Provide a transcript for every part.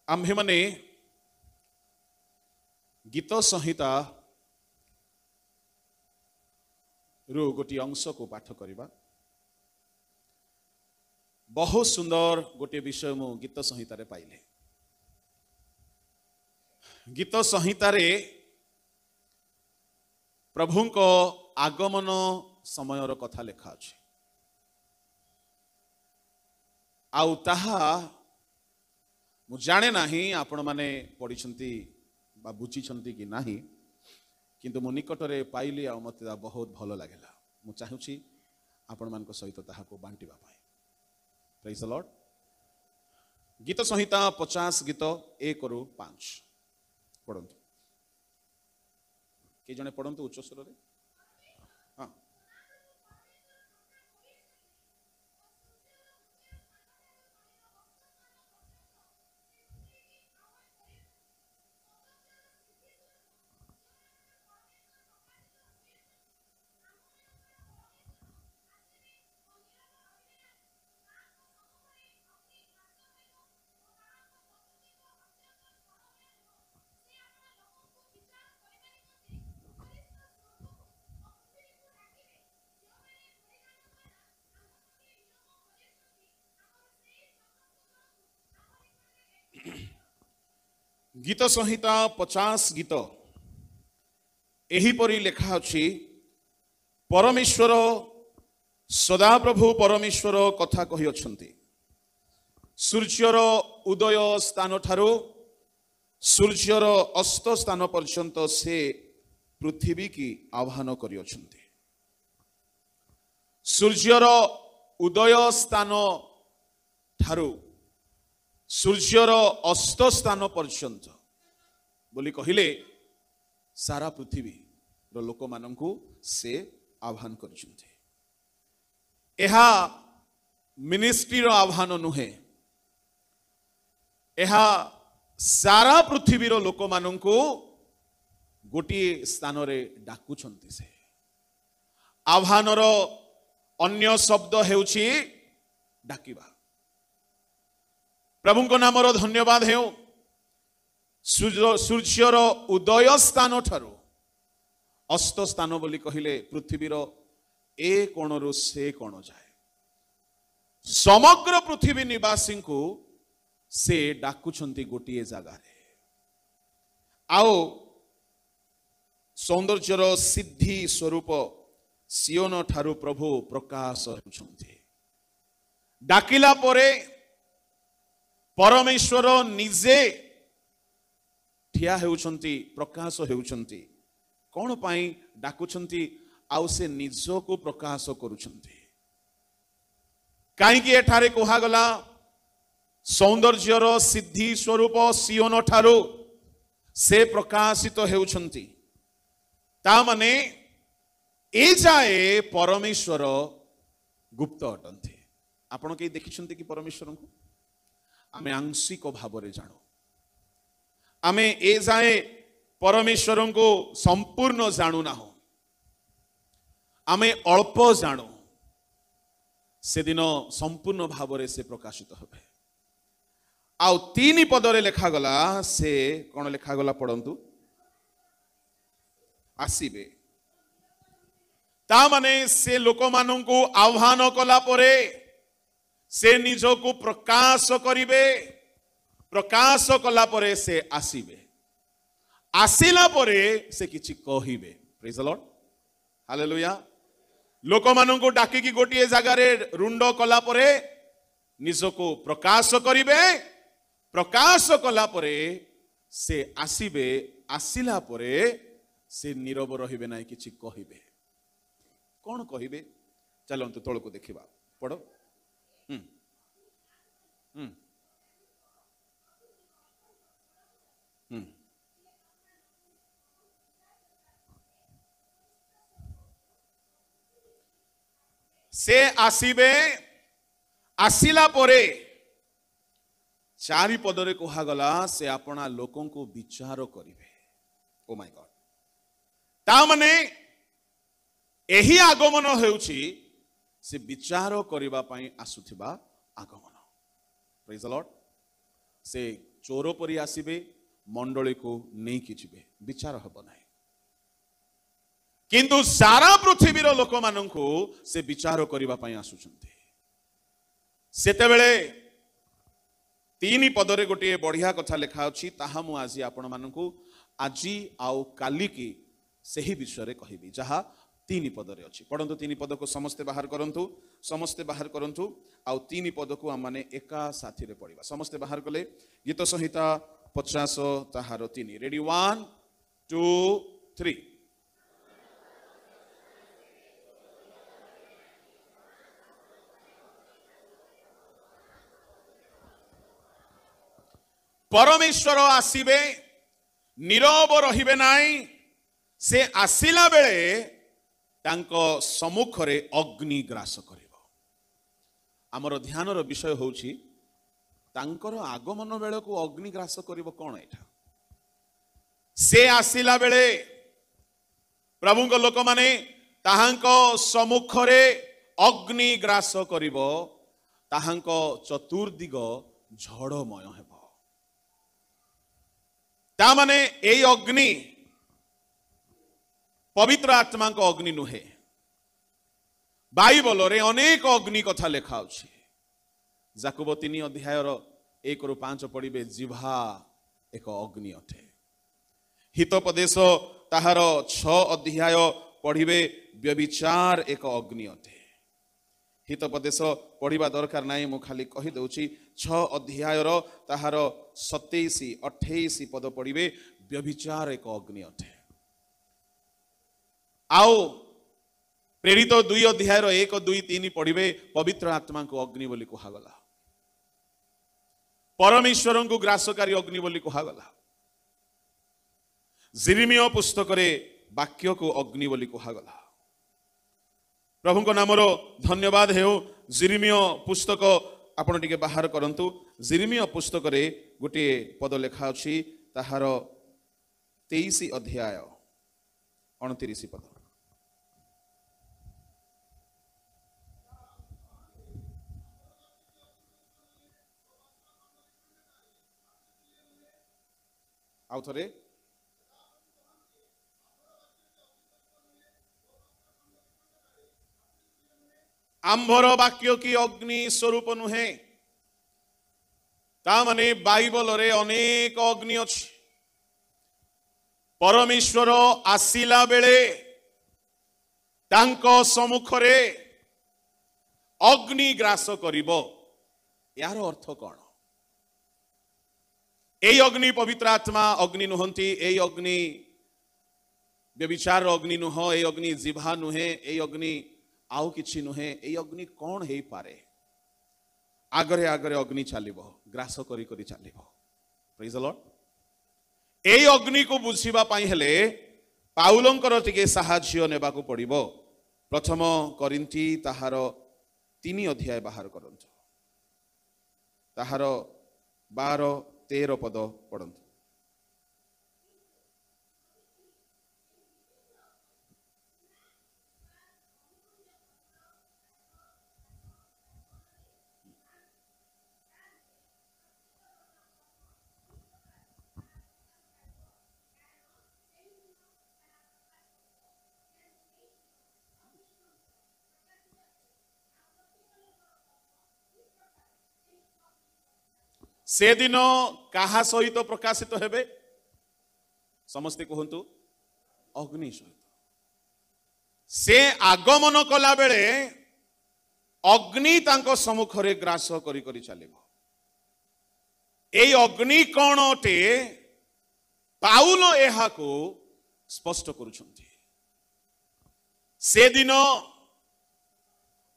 आम्भे माने गीत संहिता रु गोटी अंश को पाठ करवा। बहुत सुंदर गोटे विषय मु गीत संहिता रे पाइले। गीत संहिता रे प्रभु को आगमन समय कथा लेखा अछि। आउ ताहा मु जाने नाही आपण माने पढिछंती बा बुझिछंती कि नाही, किंतु मु निकटरे पाइली आ मते बहुत भलो लागेला। मु चाहूची आपण मान सहित ताहाको बांटिबा पाई। Praise the lord. गीत संहिता 50 गीत 1 रु 5 पढ़ंतु। के जने पढ़ंतु उच्च स्वर रे। हां गीत संहिता 50 गीत एहीपरि लेखा अछि। परमेश्वर सदाप्रभु परमेश्वर कथा कहि अछंती। सूर्यर उदय स्थान ठारू सूर्यर अस्त स्थान पर्यंत से पृथ्वी की आह्वान करि अछंती। सूर्यर उदय स्थान ठारू सूर्यर अस्त स्थान पर्यंत बोली कहिले सारा पृथ्वी रो लोक माननकु से आह्वान करछंती। एहा मिनिस्ट्री रो आह्वान नुहे, एहा सारा पृथ्वी रो लोक माननकु गोटी स्थान रे डाकुछंती। से आह्वान रो अन्य शब्द हेउछि डाकिबा। प्रभु को नाम धन्यवाद हे। सूर्यर उदय स्थान ठारू अस्त स्थान बोली कहिले पृथ्वीर ए कोण रु से कोण जाए समग्र पृथ्वी निवासी को से डाकुछंती गोटे जगार। आओ सौंदर्यर सिद्धि स्वरूप सियोन ठारू प्रभु प्रकाश होउछंती। डाकिला परे परमेश्वर निजे ठिया हेउछंती, प्रकाश हेउछंती। कोन पाई डाकुछंती आउ से निजो को प्रकाश करूछंती। काई कि एठारे कोहा गला सौंदर्यर सिद्धि स्वरूप सियोन ठारू से प्रकाशित हेउछंती। ता माने ए जाए परमेश्वर गुप्त अटंती। आपण के देखिछंती कि परमेश्वर को आमे आंशिक भाव रे जानो। आमे ए जाए परमेश्वर को संपूर्ण जानू ना हो, आमे अल्प जानो। से दिन संपूर्ण भाव रे से प्रकाशित होबे। आउ 3 पद रे लेखा गला से कोन लेखा गला पढंतु। आसीबे ता माने से लोक मानन को आह्वान कला परे से निजो को प्रकाश करिवे। प्रकाश कला परे से आसीबे। आसिला परे से किछि कहिबे। Praise the Lord. हालेलुया। लोक मानन को डाकी की गोटिए जगह रे रुंड कला परे निजो को प्रकाश करिवे। प्रकाश कला परे से आसीबे। आसिला परे से नीरव रहिबे नाही, किछि कहिबे। कोन कहिबे चलंतु तळ को देखिबा। पढो। से आसीबे। आसिला परे 4 पदरे कहा गला से अपना लोकों को विचार करिवे। Oh my God. ता माने एही आगमन हेउछि से विचार करिबा पई आसुथिबा आगमन। Praise the Lord. से चोर परी आसीबे मंडली को नहीं कि जिबे विचार हब नाही किंतु सारा पृथ्वीर लोक माननकु से विचार करबा पई आसुचंती सेतेबेले 3 पदरे गोटे बढ़िया कथा लिखा अछि ताहा मु आज आपण माननकु आजी आउ काली की सही विषय कहबी जहा 3 पदरे अछि पढंतु 3 पद को समस्ते बाहर करंतु आउ 3 पद को हम माने एका साथी रे पढिबा समस्ते बाहर कले गीत संहिता 50 ताहार 3 रेडी 1 2 3 परमेश्वर आसीबे नीरव रहिबे नाई से आसिला बेले तांको सम्मुखरे अग्नि ग्रास करिवो आमर ध्यानर विषय होउछि तांकर आगमन बेले को अग्नि ग्रास करिवो कोन एठा से आसिला बेले प्रभु को लोक माने ताहांको सम्मुखरे अग्नि ग्रास करिवो ताहांको चतुर्दिग झड़मय हेबो ता माने एई अग्नि पवित्र आत्मा को अग्नि नुहे बाइबल रे अनेक अग्नि कथा लेखा अछि याकूब 3 अध्याय 1 रु 5 पढ़िबे जिह्वा एक अग्नि अटे हितोपदेश ताहार 6 अध्याय पढ़िबे व्यभिचार एक अग्नि अटे हितोपदेश पढ़िबा दरकार नाही मु खाली कहि दउछि 6 अध्याय ताहार 27 28 पद पढ़िबे व्यभिचार एक अग्नि अटे आओ प्रेरित 2 अध्याय 1 2 3 पढ़िबे पवित्र आत्मा को अग्नि बोली कहागला परमेश्वर को ग्रासकारी अग्नि बोली कहागला जिरिमिया पुस्तक रे वाक्य को अग्नि बोली कहागला प्रभु को नाम धन्यवाद हेउ जिरिमिया पुस्तक आपण टिके बाहर करंतु जिरिमिया पुस्तक रे गोटे पद लेखा अछि ताहार 23 अध्याय 29 पद आउ थरे आंभर वाक्य की अग्नि स्वरूप नुहे ता माने बाइबल रे अनेक अग्नि अछि परमेश्वर आसिला बेले तांको सम्मुखरे अग्नि ग्रास करिवो यार अर्थ कोन एई अग्नि पवित्र आत्मा अग्नि नुहंती एई अग्नि व्यभिचार अग्नि नुह एई अग्नि जिह्वा नुहे एई अग्नि आउ किछि नुहे एई अग्नि कोन हेई पारे आगरे आगरे अग्नि चलिबो ग्रास करी करी चलिबो प्रेज द लॉर्ड एई अग्नि को बुझिबा पई हेले पाउलंकर टिके सहाय्य नेबाकू पड़िबो प्रथम करिन्थी ताहार 3 अध्याय बाहर करंतु ताहार 12 13 पद पढ़ंतु से दिन कहा सहित प्रकाशित हेबे समस्ते कहंतु अग्नि सहित से आगमन कला बेले अग्नि तांको सम्मुखरे ग्रास करी करी चलिबो एई अग्नि कोन अटे पाउल एहा को स्पष्ट करूछंती से दिन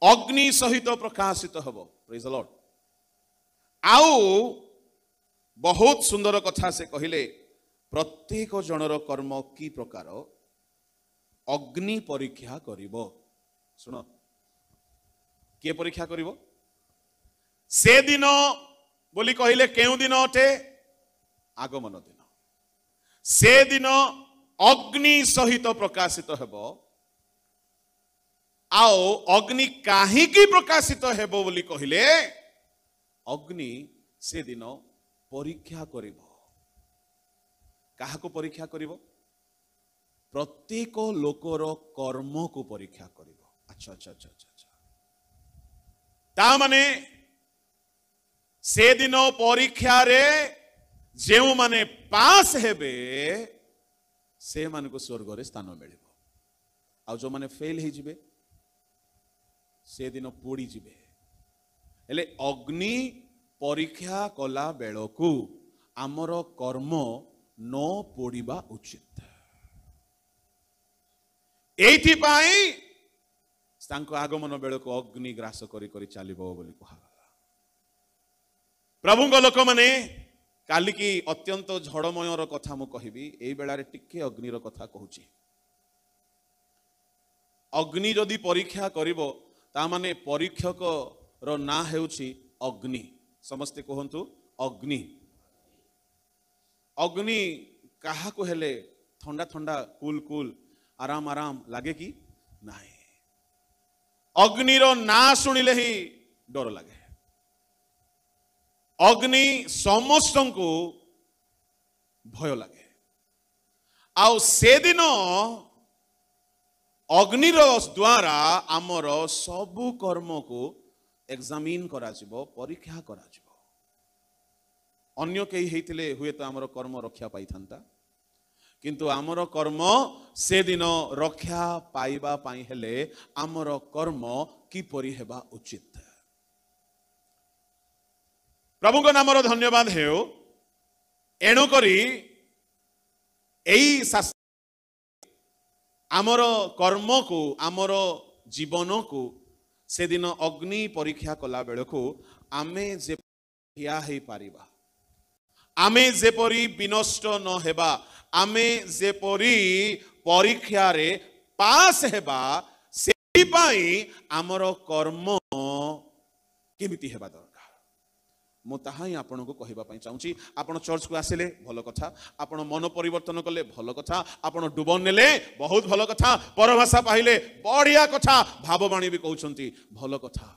अग्नि सहित प्रकाशित हबो प्रेज द लॉर्ड आउ बहुत सुंदर कथा से कहिले प्रत्येक जनर कर्म की प्रकार अग्नि परीक्षा करिवो सुनो के परीक्षा करिवो से दिन बोली कहिले केउ दिन अटे आगमन दिन से दिन अग्नि सहित प्रकाशित हेबो आओ अग्नि काहे की प्रकाशित हेबो बोली कहिले अग्नि से दिन परीक्षा करिब काहाको परीक्षा करिब प्रत्येक लोकर कर्म को परीक्षा करिब अच्छा अच्छा अच्छा अच्छा ता माने से दिन परीक्षा रे जेउ माने पास हेबे से मान को स्वर्ग रे स्थान मिलिब आ जो माने फेल हे जिबे से दिन पोड़ी जिबे हेले अग्नि परीक्षा कला बेलकू आमर कर्म न पोड़िबा उचित एथि पाई तांको आगमन बेलकू अग्नि ग्रास करी करी चलिबो बोली कहागला प्रभुଙ୍କ लोक माने काली की अत्यंत झड़मयर कथा मु कहिबी एई बेलारे टिके अग्निर कथा कहूची अग्नि जदि परीक्षा करिवो ता माने परीक्षक रो ना हेउची अग्नि समस्ते कहंतु अग्नि अग्नि काहा को हेले ठंडा ठंडा कूल कूल आराम आराम लागे कि नाही अग्निर ना सुनिले ही डर लागे अग्नि समस्त को भय लगे आउ से दिन अग्निर द्वारा आमर सबु कर्म को एग्जामिन करा जिवो परीक्षा करा जिवो अन्य केही हेतिले हुए तो आमर कर्म रक्षा पाई थांता किंतु आमर कर्म से दिन रक्षा पाइबा पाई हेले आमर कर्म किपरि हेबा उचित प्रभु को नामर धन्यवाद हेउ एणु करी एई आमर कर्म को आमर जीवन को से दिन अग्नि परीक्षा कला बेलकू आमे जे ठिया हे पारिबा आमे जेपरी विनष्ट न हेबा आमे जेपरी परीक्षा रे पास हेबा सेहि पाई आमर कर्म केमिति हेबा दरकार मु ताहा ही आपन को कहबा पई चाहूची आपन चर्च को आसिले भलो कथा आपन मन परिवर्तन कले भलो कथा आपन डुबन नेले बहुत भलो कथा परभाषा पाइले बढ़िया कथा भाववाणी भी कहउछंती भलो कथा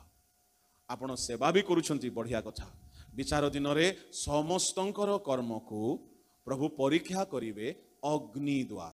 आपन सेवा भी करूछंती बढ़िया कथा विचार दिन रे समस्तंकर कर्म को प्रभु परीक्षा करिवे अग्नि द्वारा